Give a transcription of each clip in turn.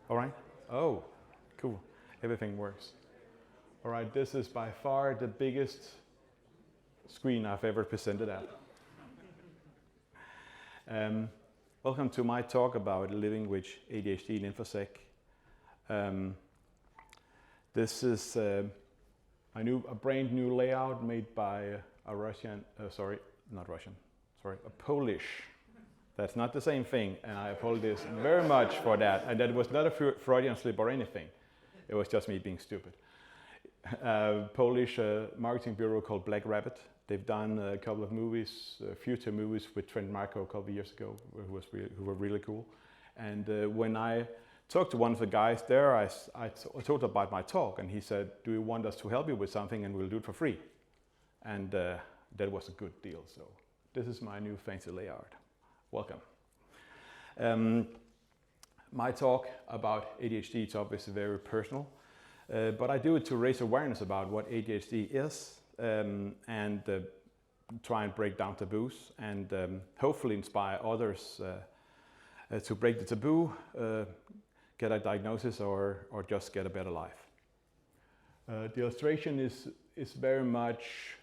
All right. Oh, cool. Everything works. All right. This is by far the biggest screen I've ever presented at. Um, Welcome to my talk about living with ADHD in infosec. This is a brand new layout made by a Polish. That's not the same thing, and I apologize very much for that. And that was not a Freudian slip or anything. It was just me being stupid. Polish marketing bureau called Black Rabbit. They've done a couple of movies, future movies with Trent Marco a couple of years ago, who were really cool. And when I talked to one of the guys there, I told about my talk, and he said, "Do you want us to help you with something, and we'll do it for free?" And that was a good deal. So this is my new fancy layout. Welcome. My talk about ADHD is obviously very personal, but I do it to raise awareness about what ADHD is and try and break down taboos and hopefully inspire others to break the taboo, get a diagnosis, or just get a better life. The illustration is very much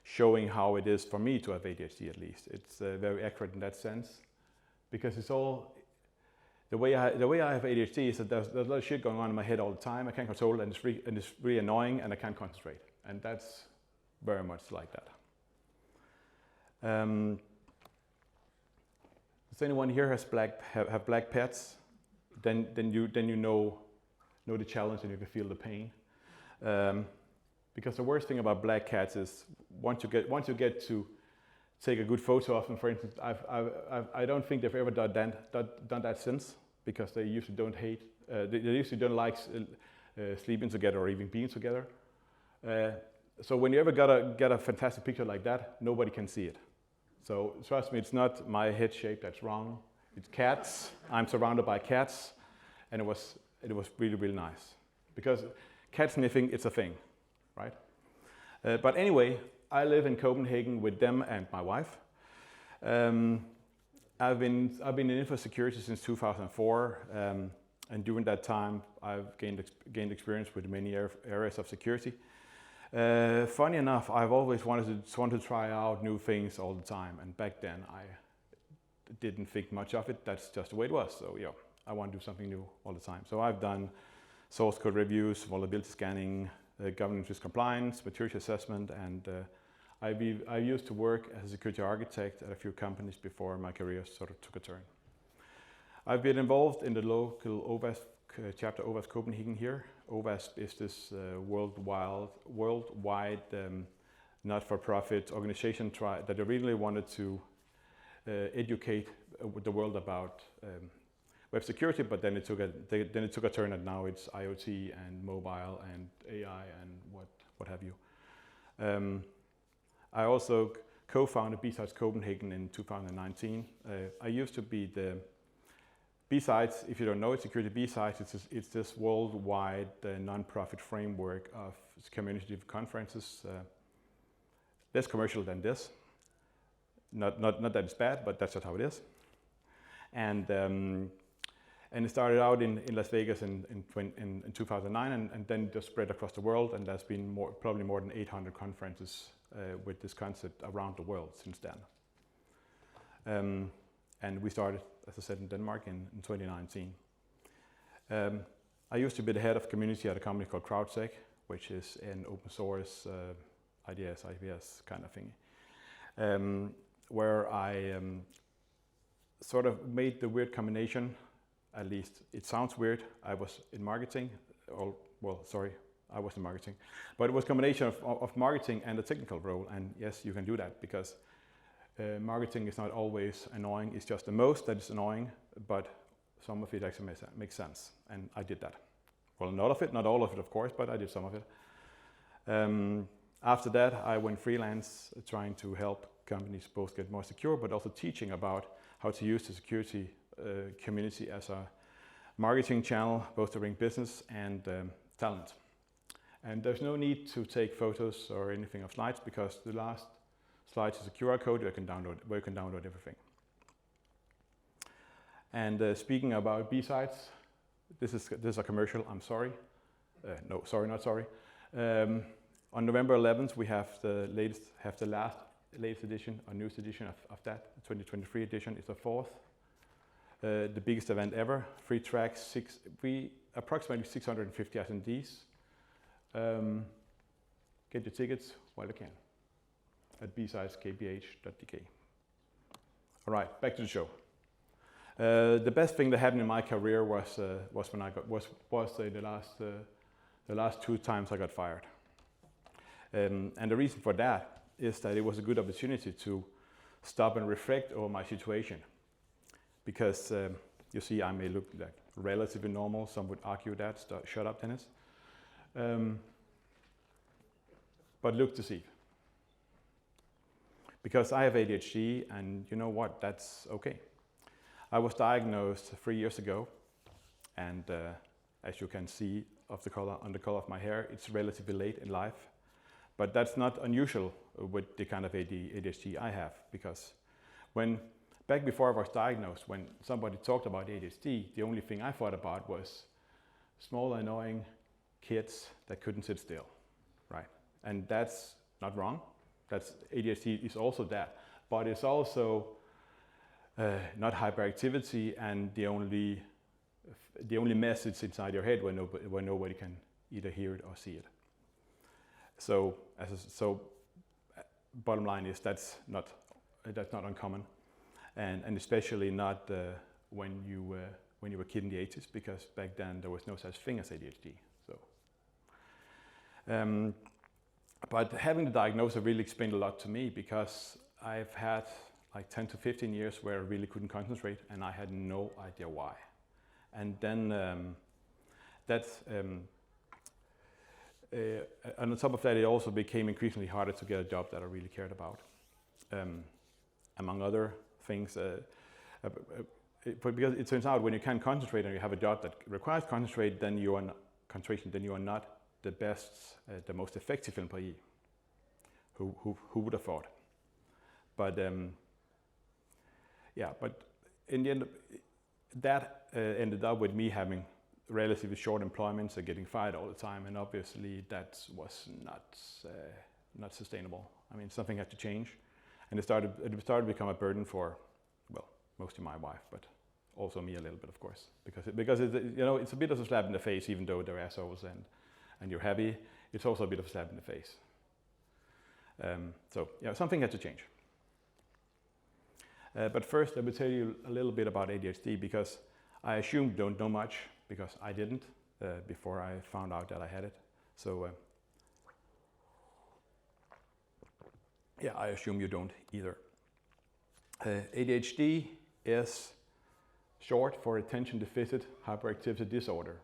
showing how it is for me to have ADHD, at least. It's very accurate in that sense, because it's all the way I have ADHD is that there's a lot of shit going on in my head all the time. I can't control it, and it's really annoying, and I can't concentrate, and that's very much like that. Does anyone here have black pets? Then you know the challenge, and you can feel the pain. Because the worst thing about black cats is once you get to take a good photo of them, for instance, I don't think they've ever done that since, because they usually don't like sleeping together or even being together. So when you ever get a fantastic picture like that, nobody can see it. So trust me, it's not my head shape that's wrong. It's cats. I'm surrounded by cats, and it was really, really nice, because cat sniffing, it's a thing. Right? But anyway, I live in Copenhagen with them and my wife. I've been in infosecurity since 2004, and during that time, I've gained experience with many areas of security. Funny enough, I've always wanted to try out new things all the time, and back then I didn't think much of it. That's just the way it was. So yeah, I want to do something new all the time. So I've done source code reviews, vulnerability scanning, governance risk compliance, maturity assessment, and I used to work as a security architect at a few companies before my career sort of took a turn. I've been involved in the local OWASP chapter, OWASP Copenhagen here. OWASP is this worldwide not-for-profit organization that really wanted to educate the world about web security, but then it took a turn, and now it's IoT and mobile and AI and what have you. I also co-founded B-Sides Copenhagen in 2019. I used to be the B-Sides. If you don't know it, Security B-Sides, it's this worldwide non-profit framework of community conferences. Less commercial than this. Not that it's bad, but that's just how it is. And it started out in Las Vegas in 2009, and then just spread across the world. And there's been probably more than 800 conferences with this concept around the world since then. And we started, as I said, in Denmark in 2019. I used to be the head of community at a company called CrowdSec, which is an open source IDS, IPS kind of thing, where I sort of made the weird combination. At least it sounds weird. I was in marketing, I was in marketing, but it was a combination of marketing and a technical role. And yes, you can do that, because marketing is not always annoying. It's just the most that is annoying, but some of it actually makes sense. And I did that. Well, not all of it, of course, but I did some of it. After that, I went freelance, trying to help companies both get more secure, but also teaching about how to use the security community as a marketing channel, both to bring business and talent. And there's no need to take photos or anything of slides, because the last slide is a QR code where you can download everything. And speaking about B-sides, this is a commercial. I'm sorry. No, sorry, not sorry. On November 11th, we have the latest edition, or newest edition of that. The 2023 edition is the fourth, the biggest event ever. 3 tracks, approximately 650 attendees. Get your tickets while you can at bsideskbh.dk. All right, back to the show. The best thing that happened in my career was when I got the last 2 times I got fired. And the reason for that is that it was a good opportunity to stop and reflect over my situation. Because you see, I may look like relatively normal. Some would argue that. Shut up, Dennis. But look deceived. Because I have ADHD, and you know what? That's okay. I was diagnosed 3 years ago, and as you can see on the color of my hair, it's relatively late in life. But that's not unusual with the kind of ADHD I have, because back before I was diagnosed, when somebody talked about ADHD, the only thing I thought about was small, annoying kids that couldn't sit still, right? And that's not wrong. ADHD is also that, but it's also not hyperactivity, and the only message inside your head where nobody can either hear it or see it. So bottom line is that's not uncommon, and especially not when you were a kid in the 80s, because back then there was no such thing as ADHD. So, but having the diagnosis really explained a lot to me, because I've had like 10 to 15 years where I really couldn't concentrate, and I had no idea why. And then and on top of that, it also became increasingly harder to get a job that I really cared about. Among other things, because it turns out when you can't concentrate and you have a job that requires concentration, then you are not the best, the most effective employee. Who would have thought? But but in the end, that ended up with me having relatively short employments and getting fired all the time, and obviously that was not sustainable. I mean, something had to change, and it started to become a burden for, well, mostly my wife, but also me a little bit, of course, because it's a bit of a slap in the face, even though they're assholes and you're happy. It's also a bit of a slap in the face. So yeah, something had to change. But first, I will tell you a little bit about ADHD, because I assume you don't know much, because I didn't before I found out that I had it. So yeah, I assume you don't either. ADHD is short for attention deficit hyperactivity disorder,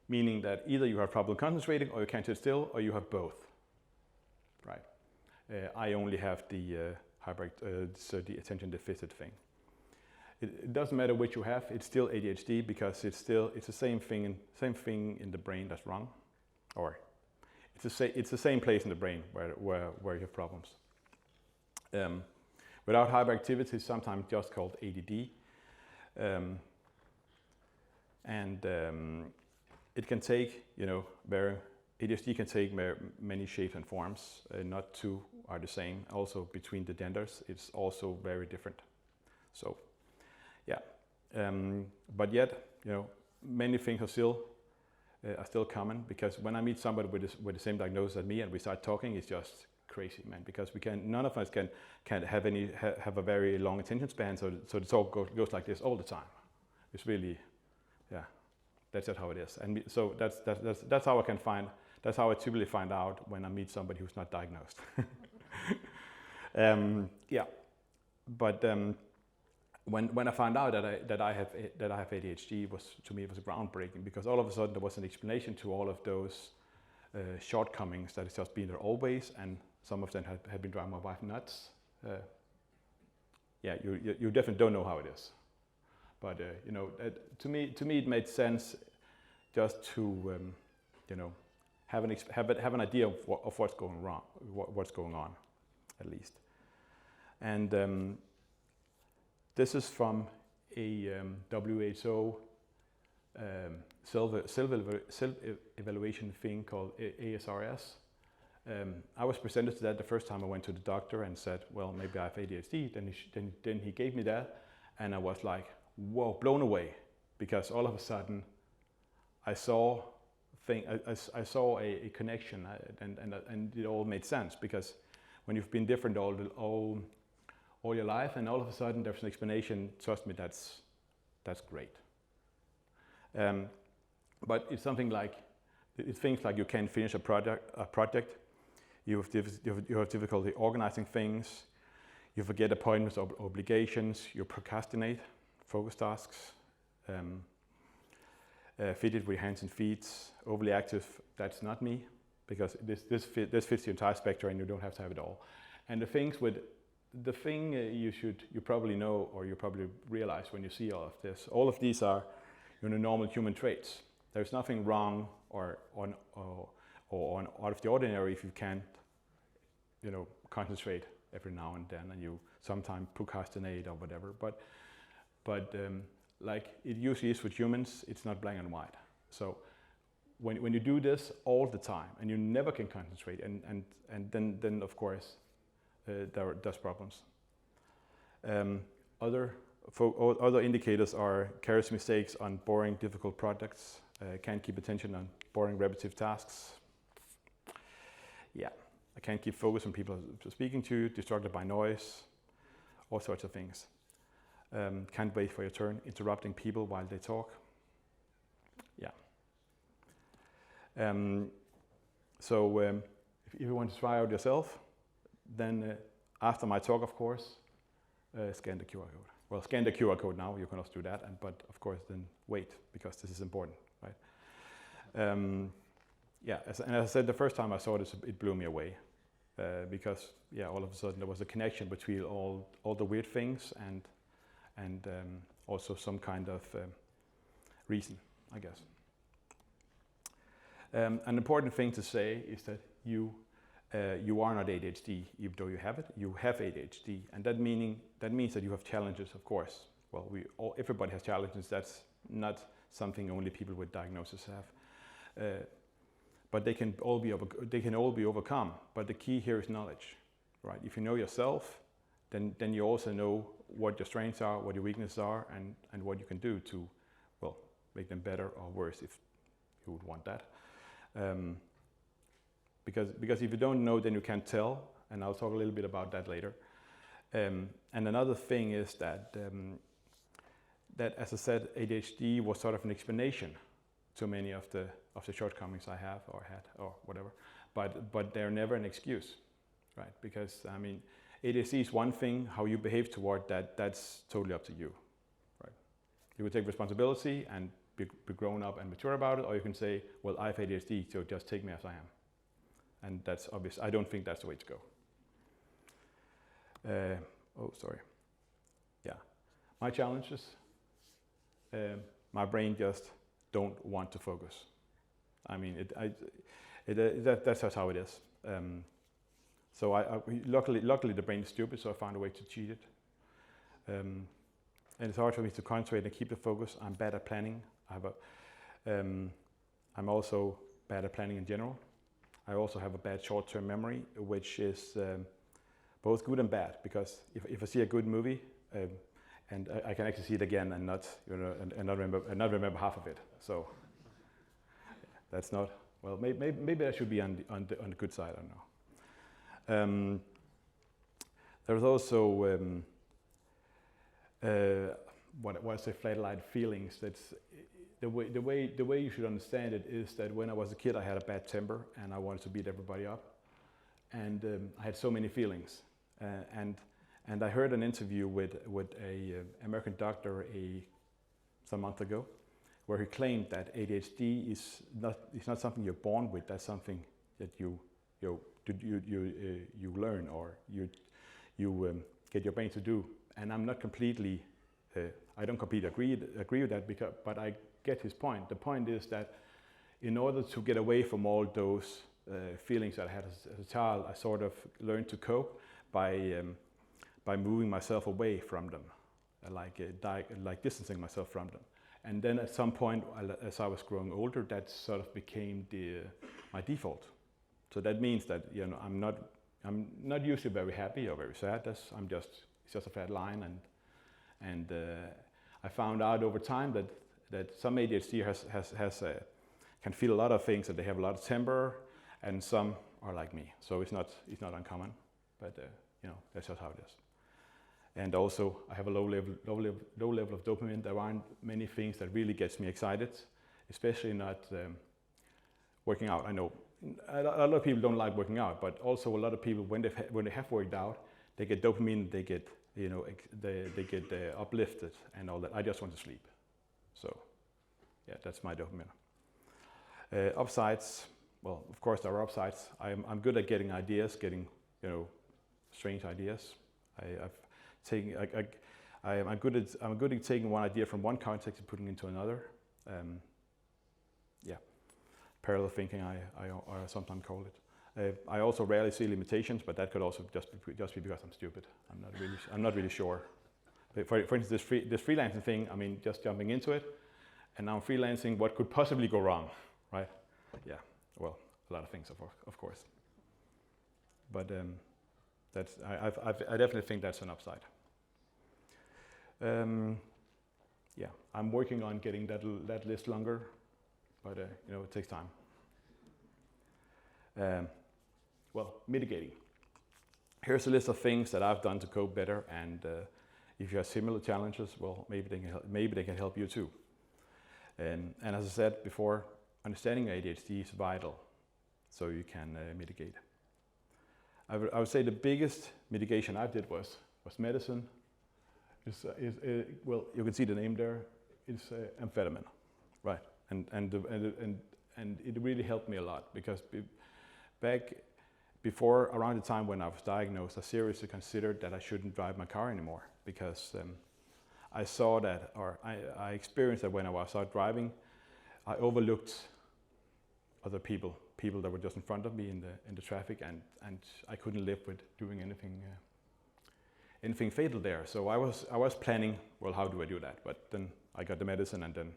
meaning that either you have trouble concentrating, or you can't sit still, or you have both. Right? I only have the the attention deficit thing. It doesn't matter which you have; it's still ADHD, because it's the same thing in the brain that's wrong, or it's the same place in the brain where you have problems. Without hyperactivity, it's sometimes just called ADD, it can take ADHD can take many shapes and forms. Not two are the same. Also between the genders, it's also very different. So, yeah, but yet, many things are still common, because when I meet somebody with the same diagnosis as me and we start talking, it's just crazy, man. Because none of us can have a very long attention span. So the talk goes like this all the time. It's really, yeah, that's just how it is. And so that's how I can find. That's how I typically find out when I meet somebody who's not diagnosed. Yeah, but when I found out that I have ADHD, to me it was groundbreaking, because all of a sudden there was an explanation to all of those shortcomings that has just been there always, and some of them have been driving my wife nuts. Yeah, you definitely don't know how it is, but to me it made sense just to have an idea of what's going wrong, what's going on, at least. And this is from WHO self-evaluation thing called ASRS. I was presented to that the first time I went to the doctor and said, well, maybe I have ADHD. Then he gave me that, and I was like, whoa, blown away, because all of a sudden I saw I saw a connection, and it all made sense, because when you've been different all your life, and all of a sudden there's an explanation, trust me, that's great. But it's something like, it's things like you can't finish a project, you have difficulty organizing things, you forget appointments or obligations, you procrastinate focus tasks, fidget with hands and feet, overly active. That's not me, because this fits the entire spectrum, and you don't have to have it all. And the thing you probably know, or you probably realize when you see all of this, all of these are normal human traits. There's nothing wrong or out of the ordinary if you can't concentrate every now and then, and you sometimes procrastinate or whatever. But like it usually is with humans, it's not black and white. So when you do this all the time and you never can concentrate, and then of course there's problems. Other indicators are careless mistakes on boring, difficult projects, can't keep attention on boring, repetitive tasks. Yeah, I can't keep focus on people I'm speaking to, distracted by noise, all sorts of things. Can't wait for your turn, interrupting people while they talk. Yeah. If you want to try out yourself, then after my talk, of course, scan the QR code. Well, scan the QR code now, you can also do that, but of course then wait, because this is important, right? Yeah, as I said, the first time I saw this, it blew me away, because yeah, all of a sudden there was a connection between all the weird things and also some kind of reason, I guess. An important thing to say is that you are not ADHD, even though you have it. You have ADHD, and that means that you have challenges, of course. Well, everybody has challenges. That's not something only people with diagnosis have. But they can all be overcome. But the key here is knowledge, right? If you know yourself, then you also know what your strengths are, what your weaknesses are, and what you can do to, well, make them better or worse, if you would want that. Because if you don't know, then you can't tell, and I'll talk a little bit about that later. And another thing is that, as I said, ADHD was sort of an explanation to many of the shortcomings I have or had or whatever, but they're never an excuse, right? Because I mean, ADHD is one thing. How you behave toward that's totally up to you, right? You will take responsibility and be grown up and mature about it, or you can say, well, I have ADHD, so just take me as I am. And that's obvious. I don't think that's the way to go. Yeah, my challenges. My brain just don't want to focus. I mean, that's just how it is. So luckily the brain is stupid, so I found a way to cheat it. And it's hard for me to concentrate and keep the focus. I'm bad at planning. I'm also bad at planning in general. I also have a bad short-term memory, which is both good and bad, because if I see a good movie, and I can actually see it again and not not remember half of it. So that's not, well, maybe I should be on the good side. I don't know. There's also what I say, flat-lined feelings. That's the way you should understand it is that when I was a kid, I had a bad temper and I wanted to beat everybody up, and I had so many feelings. And I heard an interview with a American doctor some month ago, where he claimed that ADHD is not something you're born with. That's something that you learn, or you get your brain to do. And I'm not completely, I don't completely agree with that, but I get his point. The point is that in order to get away from all those feelings that I had as a child, I sort of learned to cope by moving myself away from them. like distancing myself from them. And then at some point, as I was growing older, that sort of became my default. So that means that I'm not usually very happy or very sad. It's just a flat line, and I found out over time that some ADHD can feel a lot of things, that they have a lot of temper, and some are like me. So it's not uncommon, but that's just how it is. And also, I have a low level of dopamine. There aren't many things that really gets me excited, especially not working out. I know a lot of people don't like working out, but also a lot of people, when they have worked out, they get dopamine, they get uplifted and all that. I just want to sleep. So yeah, that's my dopamine. Upsides, well, of course there are upsides. I'm good at getting ideas, strange ideas. I'm good at taking one idea from one context and putting it into another. Parallel thinking, I sometimes call it. I also rarely see limitations, but that could also just be because I'm stupid. I'm not really sure. For instance, this freelancing thing. I mean, just jumping into it, and now I'm freelancing. What could possibly go wrong, right? Yeah. Well, a lot of things, of course. But I definitely think that's an upside. I'm working on getting that list longer, but it takes time. Mitigating. Here's a list of things that I've done to cope better, and if you have similar challenges, well, maybe they can help you too. And as I said before, understanding ADHD is vital, so you can mitigate. I would say the biggest mitigation I did was medicine. Well, you can see the name there. It's amphetamine, right? And it really helped me a lot, because back before, around the time when I was diagnosed, I seriously considered that I shouldn't drive my car anymore, because I saw that, or I experienced that when I was out driving, I overlooked other people that were just in front of me in the traffic, and I couldn't live with doing anything fatal there. So I was planning, well, how do I do that? But then I got the medicine, and then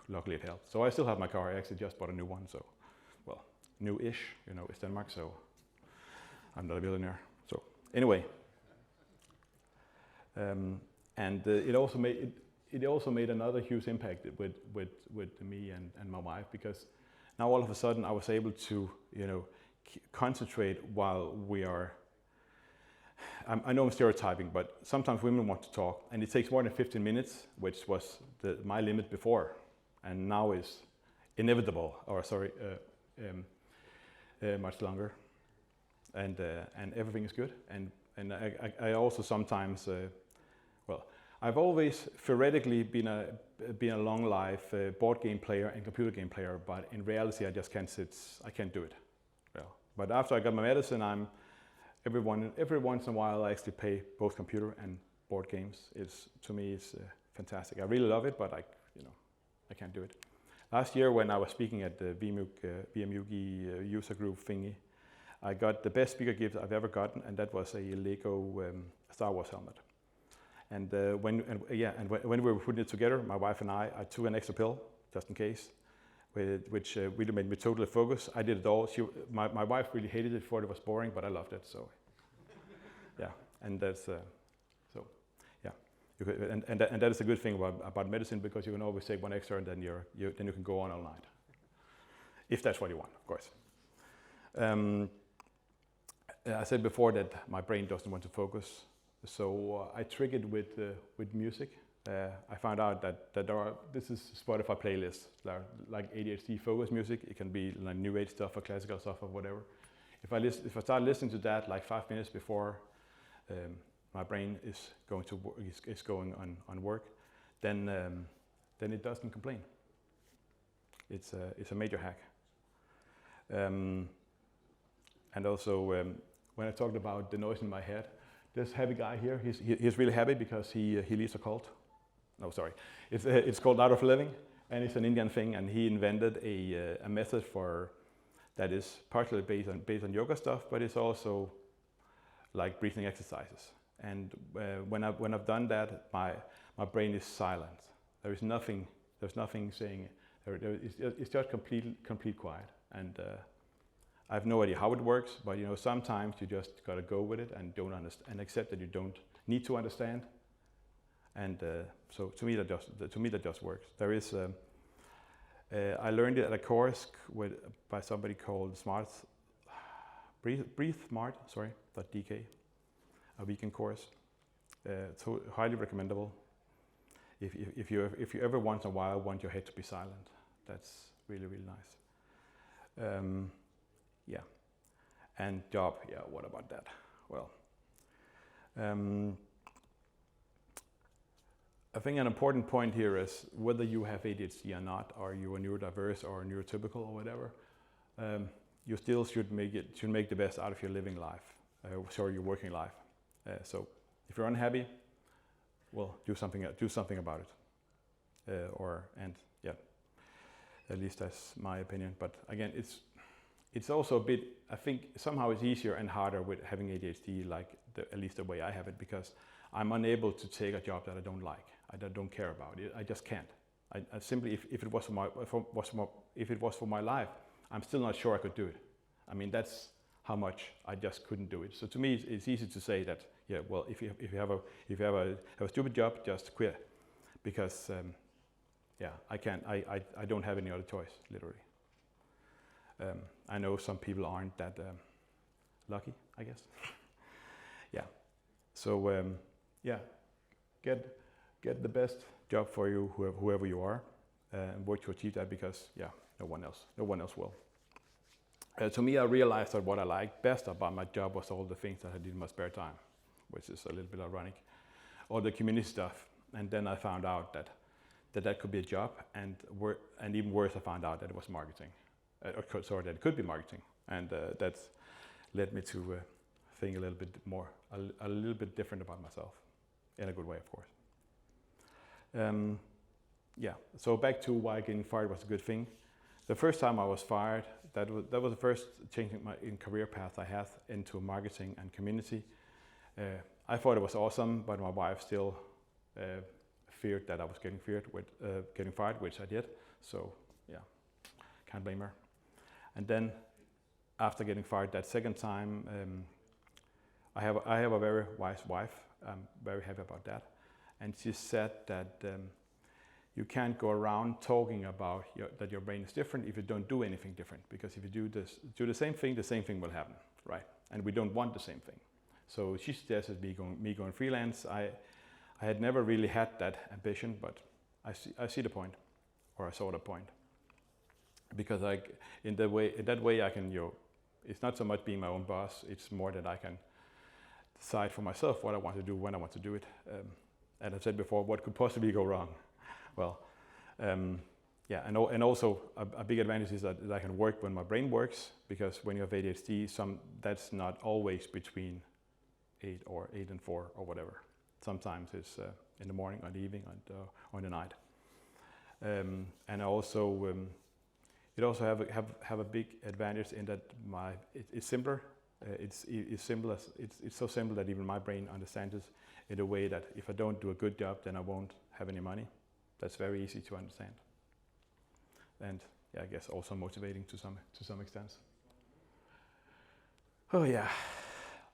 luckily it helped. So I still have my car. I actually just bought a new one. So, well, new-ish. It's Denmark, so I'm not a billionaire. So anyway, it also made another huge impact with me and my wife, because now all of a sudden I was able to concentrate while we are. I know I'm stereotyping, but sometimes women want to talk, and it takes more than 15 minutes, which was my limit before, and now is inevitable, much longer, and everything is good. And I also sometimes, I've always theoretically been a long life board game player and computer game player, but in reality I just can't I can't do it. Well, but after I got my medicine, every once in a while I actually play both computer and board games. To me it's fantastic. I really love it, but I can't do it. Last year when I was speaking at the VMUG user group thingy, I got the best speaker gift I've ever gotten, and that was a Lego Star Wars helmet. And when we were putting it together, my wife and I took an extra pill just in case, which really made me totally focus. I did it all. My wife really hated it, thought it was boring, but I loved it. So yeah, and that's and that is a good thing about medicine, because you can always take one extra, and then you can go on all night, if that's what you want, of course. I said before that my brain doesn't want to focus, so I triggered with music. I found out that this is Spotify playlists, like ADHD focus music. It can be like new age stuff or classical stuff or whatever. If I start listening to that like 5 minutes before my brain is going on work, then it doesn't complain. It's a major hack. And also, when I talked about the noise in my head, this happy guy here, he's really happy because he leads a cult. No, sorry, it's called Art of Living, and it's an Indian thing, and he invented a method that is partially based on yoga stuff, but it's also like breathing exercises. And when I've done that, my my brain is silent. There is nothing. There's nothing saying. It's just complete quiet. And I have no idea how it works, but sometimes you just gotta go with it and don't understand and accept that you don't need to understand. And so to me that just works. There is. I learned it at a course by somebody called Breathe Smart, .dk, a weekend course. So highly recommendable. If you ever once in a while want your head to be silent, that's really nice. Yeah, and job. Yeah, what about that? Well, I think an important point here is whether you have ADHD or not, or you are neurodiverse or neurotypical or whatever, you still should make the best out of your living life, your working life. So if you're unhappy, well, do something about it. At least that's my opinion. But again, it's also a bit. I think somehow it's easier and harder with having ADHD, at least the way I have it, because I'm unable to take a job that I don't like. I don't care about it. I just can't. I simply, if it was for my life, I'm still not sure I could do it. I mean, that's how much I just couldn't do it. So to me, it's easy to say that, yeah, well, if you have a stupid job, just quit, because I can't. I don't have any other choice, literally. I know some people aren't that lucky, I guess. Yeah. So get the best job for you, whoever you are, and work to achieve that, because no one else will. To me, I realized that what I liked best about my job was all the things that I did in my spare time, which is a little bit ironic, all the community stuff. And then I found out that could be a job, and even worse, I found out that it was marketing. That it could be marketing, and that's led me to think a little bit more, a little bit different about myself, in a good way, of course. So back to why getting fired was a good thing. The first time I was fired, that was the first change in career path I had into marketing and community. I thought it was awesome, but my wife still feared that I was getting fired, which I did. So can't blame her. And then after getting fired that second time, I have a very wise wife. I'm very happy about that. And she said that you can't go around talking about that your brain is different if you don't do anything different. Because if you do the same thing will happen, right? And we don't want the same thing. So she suggested me going freelance. I had never really had that ambition, but I see the point, or I saw the point. Because in that way I can, it's not so much being my own boss. It's more that I can decide for myself what I want to do, when I want to do it. And I said before, what could possibly go wrong? Well, and also a big advantage is that I can work when my brain works, because when you have ADHD, that's not always between 8 and 4 or whatever. Sometimes it's in the morning, or the evening, or in the night. And also, it also have a big advantage in that it's simpler. It's so simple that even my brain understands it in a way that if I don't do a good job, then I won't have any money. That's very easy to understand, and I guess also motivating to some extent. Oh yeah,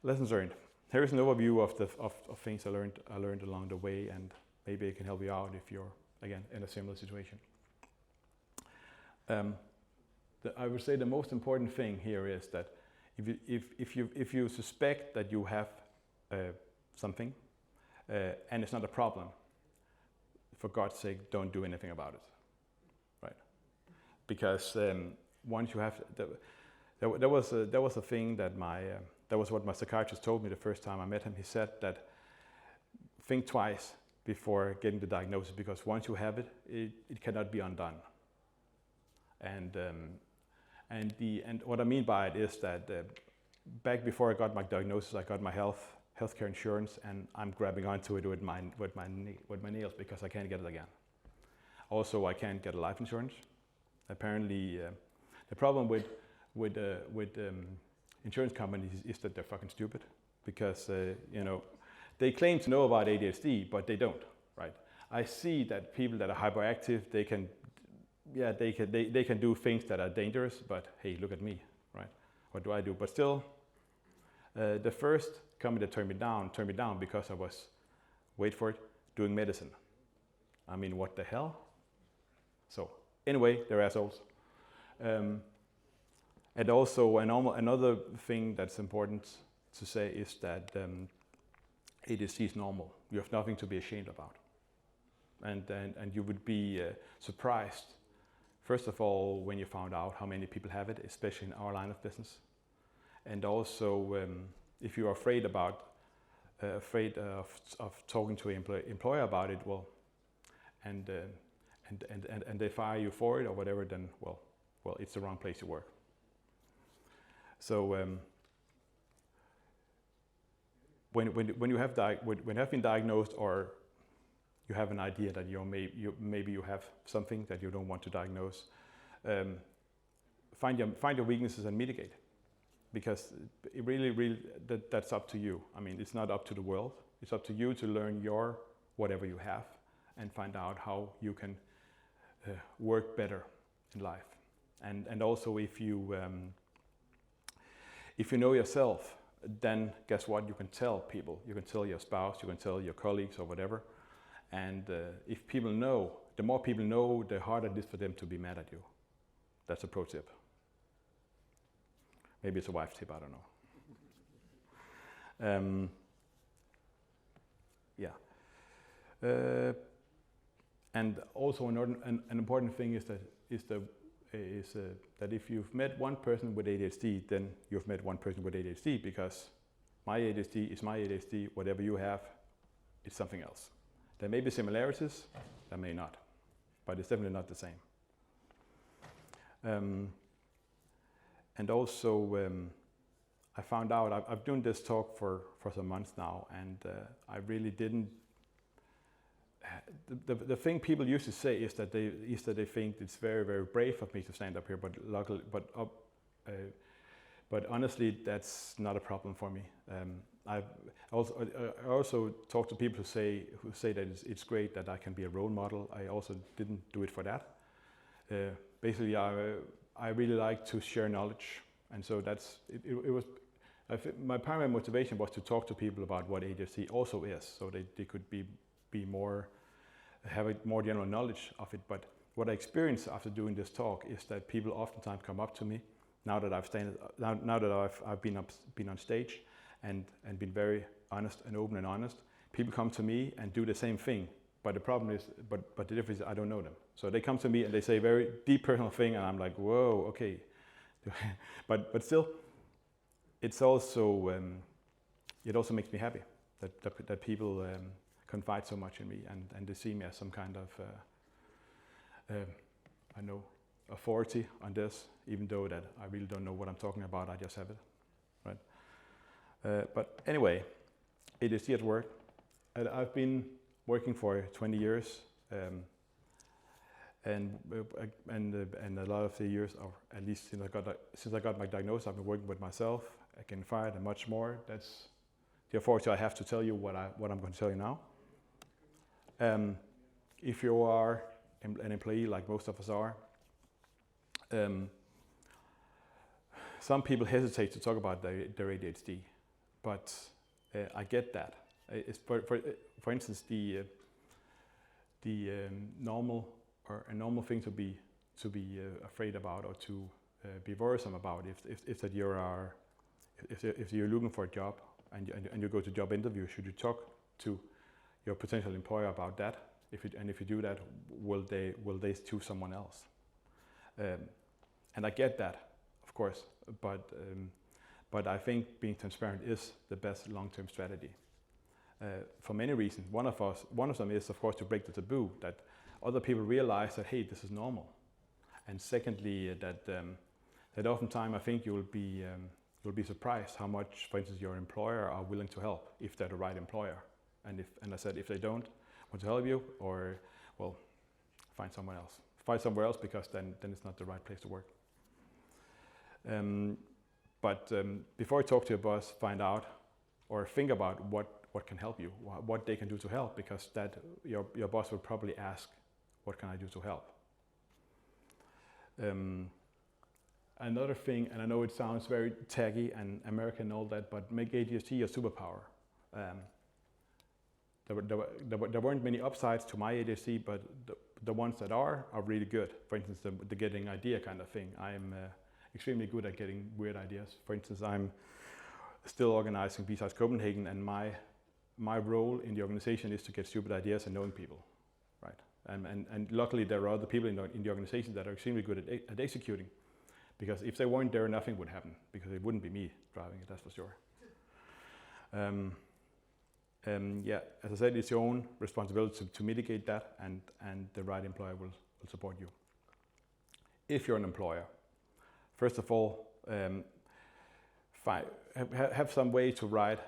lessons learned. Here is an overview of things I learned along the way, and maybe it can help you out if you're again in a similar situation. I would say the most important thing here is that if you suspect that you have something and it's not a problem, for God's sake, don't do anything about it, right? Because once you have, there was a thing that that was what my psychiatrist told me the first time I met him. He said that think twice before getting the diagnosis, because once you have it, it cannot be undone. And what I mean by it is that back before I got my diagnosis, I got my healthcare insurance, and I'm grabbing onto it with my nails because I can't get it again. Also, I can't get a life insurance. Apparently, the problem with insurance companies is that they're fucking stupid, because they claim to know about ADHD, but they don't, right? I see that people that are hyperactive, they can do things that are dangerous, but hey, look at me, right? What do I do? But still, the first company that turned me down because I was, wait for it, doing medicine. I mean, what the hell? So anyway, they're assholes. And also, another thing that's important to say is that ADHD is normal. You have nothing to be ashamed about. And you would be surprised, first of all, when you found out how many people have it, especially in our line of business. And also, if you're afraid of talking to an employer about it, well, and they fire you for it or whatever, then well, it's the wrong place to work. So when you have been diagnosed, or you have an idea that maybe you have something that you don't want to diagnose, find your weaknesses and mitigate, because it really that's up to you. I mean, it's not up to the world. It's up to you to learn your whatever you have and find out how you can work better in life. And also, if you know yourself, then guess what? You can tell people. You can tell your spouse. You can tell your colleagues or whatever. And if people know, the more people know, the harder it is for them to be mad at you. That's a pro tip. Maybe it's a wife tip, I don't know. And also an important thing is that if you've met one person with ADHD, then you've met one person with ADHD, because my ADHD is my ADHD. Whatever you have, is something else. There may be similarities, there may not, but it's definitely not the same. And also, I found out, I've done this talk for some months now, and I really didn't. The thing people used to say is that they think it's very, very brave of me to stand up here, but honestly, that's not a problem for me. I also talk to people who say that it's great that I can be a role model. I also didn't do it for that. Basically, I really like to share knowledge, and so that's it was. My primary motivation was to talk to people about what ADHD also is, so they could have a more general knowledge of it. But what I experienced after doing this talk is that people oftentimes come up to me now that I've been on stage and been very honest and open and honest. People come to me and do the same thing, but the problem is, but the difference is I don't know them. So they come to me and they say a very deep personal thing, and I'm like, whoa, okay. but still, it's also it also makes me happy that people confide so much in me, and they see me as some kind of authority on this, even though that I really don't know what I'm talking about. I just have it, right? But anyway, ADHD at work. I've been working for 20 years, and a lot of the years, or at least since I got my diagnosis, I've been working with myself, getting fired, and much more. That's the authority I have to tell you what I'm going to tell you now. If you are an employee, like most of us are, some people hesitate to talk about their ADHD, but I get that. It's for instance, the normal thing to be afraid about, or to be worrisome about, if you're looking for a job and you go to job interview, should you talk to your potential employer about that? If you do that, will they choose someone else? And I get that, of course, but I think being transparent is the best long-term strategy for many reasons. One of them is, of course, to break the taboo, that other people realize that, hey, this is normal. And secondly, that oftentimes I think you'll be surprised how much, for instance, your employer are willing to help if they're the right employer. And I said, if they don't want to help you, or well, find someone else. Find somewhere else, because then it's not the right place to work. But before you talk to your boss, find out or think about what can help you, what they can do to help, because that your boss will probably ask, what can I do to help? Another thing, and I know it sounds very taggy and American and all that, but make ADHD your superpower. There weren't many upsides to my ADHD, but the ones that are really good. For instance, the getting idea kind of thing. I'm extremely good at getting weird ideas. For instance, I'm still organizing besides Copenhagen, and my role in the organization is to get stupid ideas and knowing people, right? And luckily there are other people in the organization that are extremely good at executing, because if they weren't there, nothing would happen, because it wouldn't be me driving it, that's for sure. Yeah, as I said, it's your own responsibility to mitigate that, and the right employer will support you. If you're an employer, first of all, have some way to write.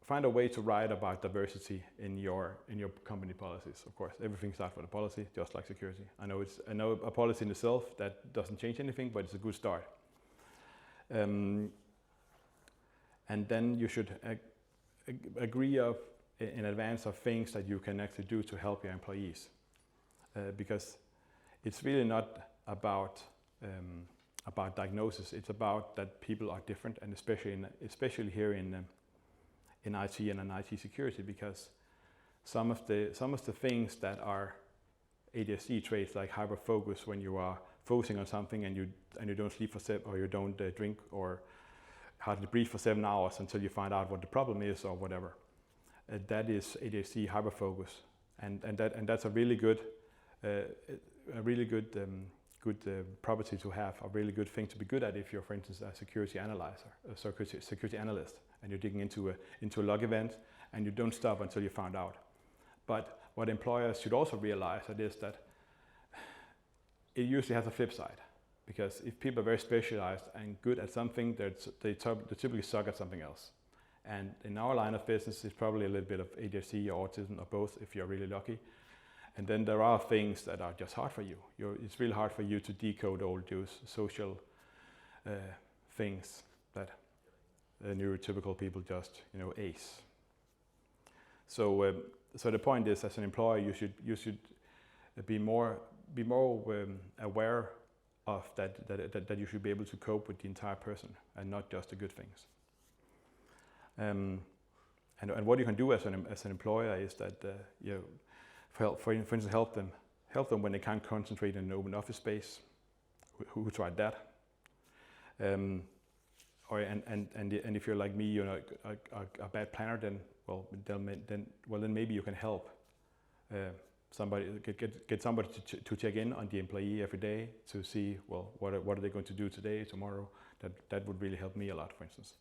Find a way to write about diversity in your company policies. Of course, everything starts with a policy, just like security. I know a policy in itself that doesn't change anything, but it's a good start. And then you should agree in advance of things that you can actually do to help your employees, because it's really not about diagnosis. It's about that people are different, and especially here in IT and in IT security, because some of the things that are ADHD traits, like hyper focus, when you are focusing on something and you don't sleep or you don't drink or hardly breathe for 7 hours until you find out what the problem is or whatever. That is ADHD hyper focus, and that's a really good property to have, a really good thing to be good at if you're, for instance, a security analyst, and you're digging into a log event and you don't stop until you found out. But what employers should also realize is that it usually has a flip side, because if people are very specialized and good at something, they typically suck at something else. And in our line of business, it's probably a little bit of ADHD or autism or both, if you're really lucky. And then there are things that are just hard for you. It's really hard for you to decode all those social things that neurotypical people just ace. So the point is, as an employer, you should be more aware of that you should be able to cope with the entire person and not just the good things. And what you can do as an employer is that for instance, help them when they can't concentrate in an open office space. Who tried that? And if you're like me, you're a bad planner, then maybe you can help somebody get somebody to check in on the employee every day to see what are they going to do today, tomorrow. That would really help me a lot, for instance.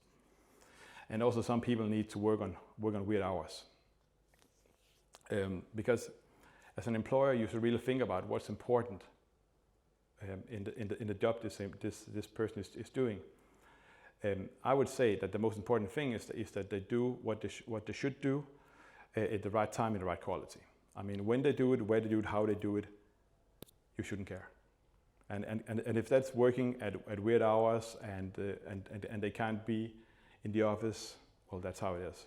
And also, some people need to work on weird hours, because as an employer, you should really think about what's important in the job this person is doing. I would say that the most important thing is that they do what they should do at the right time in the right quality. I mean, when they do it, where they do it, how they do it, you shouldn't care. And if that's working at weird hours and they can't be in the office, well, that's how it is.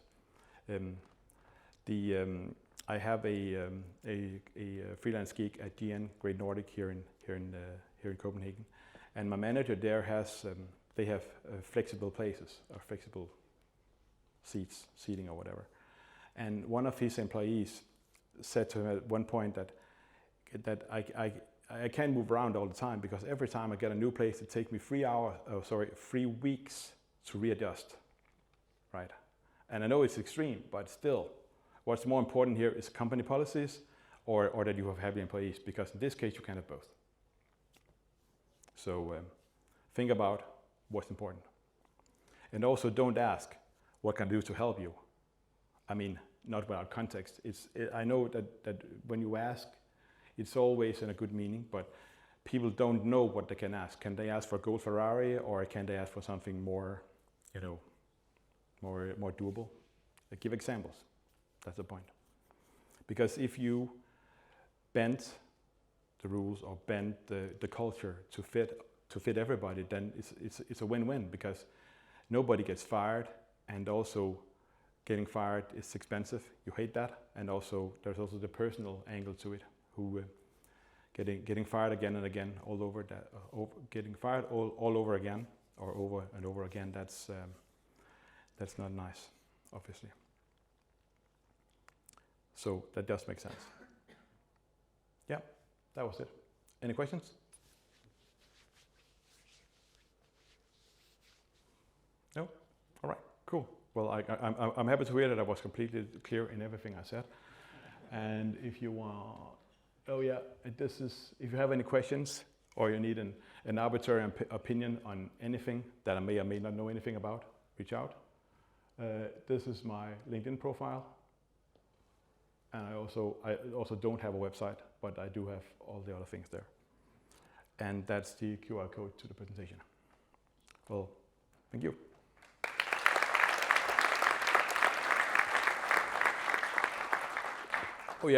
I have a freelance gig at GN Great Nordic here in Copenhagen, and my manager there they have flexible places or flexible seating or whatever. And one of his employees said to him at one point that I can't move around all the time, because every time I get a new place, it takes me 3 weeks to readjust, right? And I know it's extreme, but still, what's more important here is company policies or that you have happy employees, because in this case you can have both. So think about what's important. And also, don't ask, what can I do to help you? I mean, not without context. I know that when you ask, it's always in a good meaning, but people don't know what they can ask. Can they ask for a gold Ferrari, or can they ask for something more, more doable? Give examples. That's the point. Because if you bend the rules or bend the culture to fit everybody, then it's a win-win, because nobody gets fired, and also getting fired is expensive. You hate that, and also there's also the personal angle to it. Who getting fired again and again, all over that, getting fired all over again, or over and over again. That's not nice, obviously. So that does make sense. Yeah, that was it. Any questions? No? All right, cool. Well, I'm happy to hear that I was completely clear in everything I said. And if you want, if you have any questions or you need an arbitrary opinion on anything that I may or may not know anything about, reach out. This is my LinkedIn profile. And I also don't have a website, but I do have all the other things there. And that's the QR code to the presentation. Well, thank you.